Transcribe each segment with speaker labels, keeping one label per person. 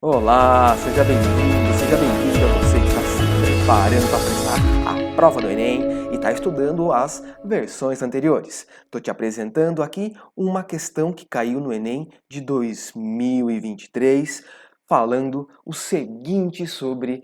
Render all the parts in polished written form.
Speaker 1: Olá, seja bem-vindo, seja bem-vinda você que está se preparando para prestar a prova do Enem e está estudando as versões anteriores. Estou te apresentando aqui uma questão que caiu no Enem de 2023, falando o seguinte sobre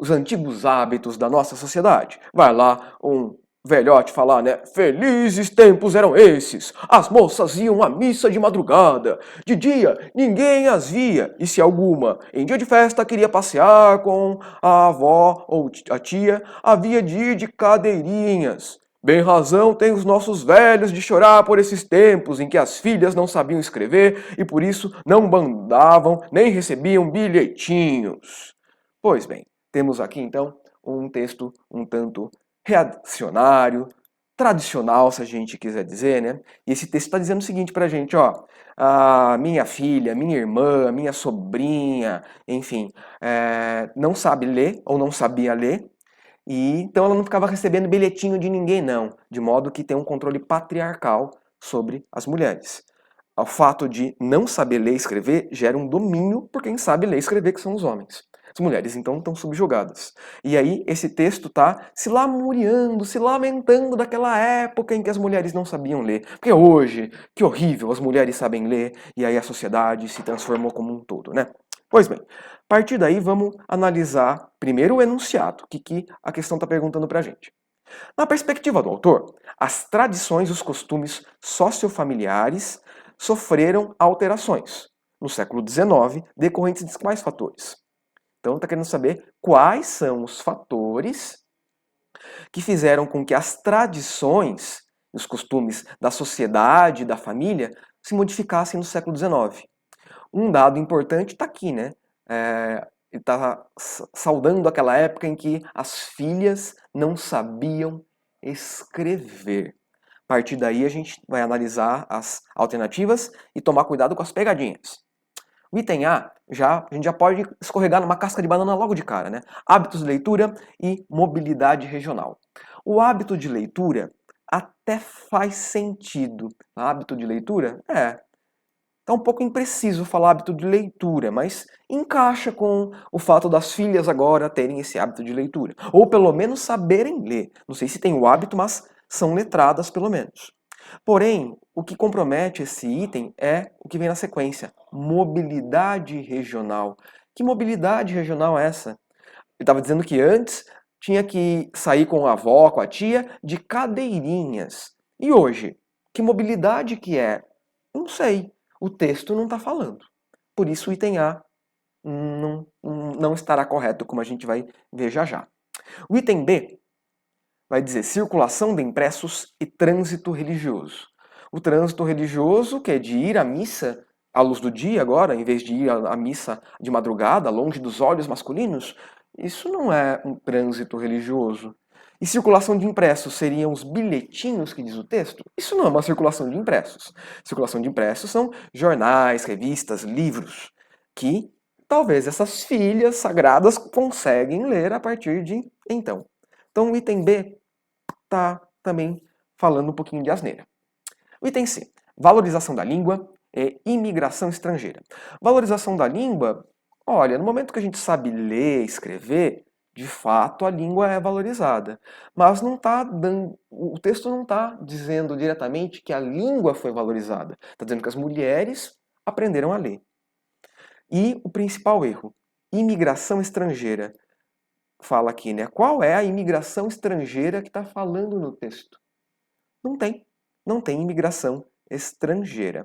Speaker 1: os antigos hábitos da nossa sociedade. Vai lá um velhote falar, né? Felizes tempos eram esses. As moças iam à missa de madrugada. De dia, ninguém as via. E se alguma, em dia de festa, queria passear com a avó ou a tia, havia de ir de cadeirinhas. Bem razão têm os nossos velhos de chorar por esses tempos em que as filhas não sabiam escrever e por isso não mandavam nem recebiam bilhetinhos. Pois bem, temos aqui então um texto um tanto reacionário, tradicional, se a gente quiser dizer, né? E esse texto está dizendo o seguinte pra gente, ó. A minha filha, minha irmã, minha sobrinha, enfim, não sabe ler ou não sabia ler, e então ela não ficava recebendo bilhetinho de ninguém, não, de modo que tem um controle patriarcal sobre as mulheres. O fato de não saber ler e escrever gera um domínio por quem sabe ler e escrever, que são os homens. As mulheres, então, estão subjugadas. E aí, esse texto está se lamuriando, se lamentando daquela época em que as mulheres não sabiam ler. Porque hoje, que horrível, as mulheres sabem ler e aí a sociedade se transformou como um todo, né? Pois bem, a partir daí vamos analisar primeiro o enunciado, que a questão está perguntando para a gente. Na perspectiva do autor, as tradições e os costumes sociofamiliares sofreram alterações no século XIX, decorrentes de quais fatores? Então, está querendo saber quais são os fatores que fizeram com que as tradições e os costumes da sociedade e da família se modificassem no século XIX. Um dado importante está aqui, né? Ele está saudando aquela época em que as filhas não sabiam escrever. A partir daí a gente vai analisar as alternativas e tomar cuidado com as pegadinhas. O item A, a gente já pode escorregar numa casca de banana logo de cara, né? Hábitos de leitura e mobilidade regional. O hábito de leitura até faz sentido. Hábito de leitura? Tá um pouco impreciso falar hábito de leitura, mas encaixa com o fato das filhas agora terem esse hábito de leitura. Ou pelo menos saberem ler. Não sei se tem o hábito, mas são letradas pelo menos. Porém, o que compromete esse item é o que vem na sequência: mobilidade regional. Que mobilidade regional é essa? Eu estava dizendo que antes tinha que sair com a avó, com a tia, de cadeirinhas. E hoje, que mobilidade que é? Não sei. O texto não está falando. Por isso o item A não estará correto, como a gente vai ver já já. O item B vai dizer circulação de impressos e trânsito religioso. O trânsito religioso, que é de ir à missa à luz do dia agora, em vez de ir à missa de madrugada, longe dos olhos masculinos, isso não é um trânsito religioso. E circulação de impressos seriam os bilhetinhos que diz o texto? Isso não é uma circulação de impressos. Circulação de impressos são jornais, revistas, livros, que talvez essas filhas sagradas conseguem ler a partir de então. Então o item B está também falando um pouquinho de asneira. O item C, valorização da língua e imigração estrangeira. Valorização da língua, olha, no momento que a gente sabe ler, escrever, de fato a língua é valorizada. Mas não tá dando, o texto não está dizendo diretamente que a língua foi valorizada. Está dizendo que as mulheres aprenderam a ler. E o principal erro, imigração estrangeira. Fala aqui, né? Qual é a imigração estrangeira que está falando no texto? Não tem. Não tem imigração estrangeira.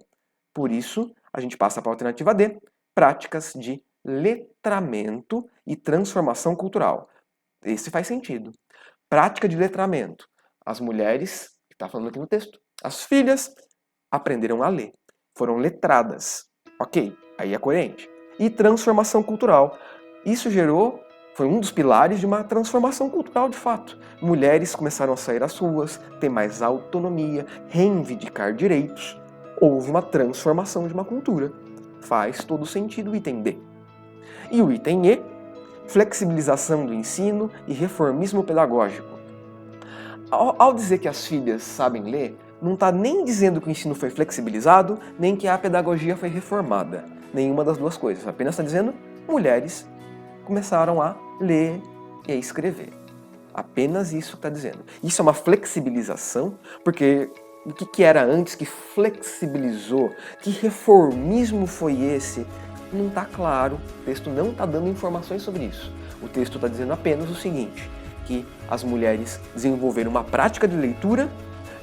Speaker 1: Por isso, a gente passa para a alternativa D, práticas de letramento e transformação cultural. Esse faz sentido. Prática de letramento. As mulheres, que está falando aqui no texto, as filhas aprenderam a ler. Foram letradas. Ok, aí é coerente. E transformação cultural. Isso foi um dos pilares de uma transformação cultural de fato. Mulheres começaram a sair às ruas, ter mais autonomia, reivindicar direitos. Houve uma transformação de uma cultura. Faz todo sentido o item D. E o item E, flexibilização do ensino e reformismo pedagógico. Ao dizer que as filhas sabem ler, não está nem dizendo que o ensino foi flexibilizado, nem que a pedagogia foi reformada. nenhuma das duas coisas. Apenas está dizendo mulheres começaram a ler e a escrever. Apenas isso que está dizendo. Isso é uma flexibilização, porque o que era antes que flexibilizou? Que reformismo foi esse? Não está claro, o texto não está dando informações sobre isso. O texto está dizendo apenas o seguinte, que as mulheres desenvolveram uma prática de leitura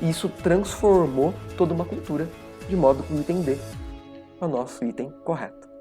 Speaker 1: e isso transformou toda uma cultura, de modo que o item D é o nosso item correto.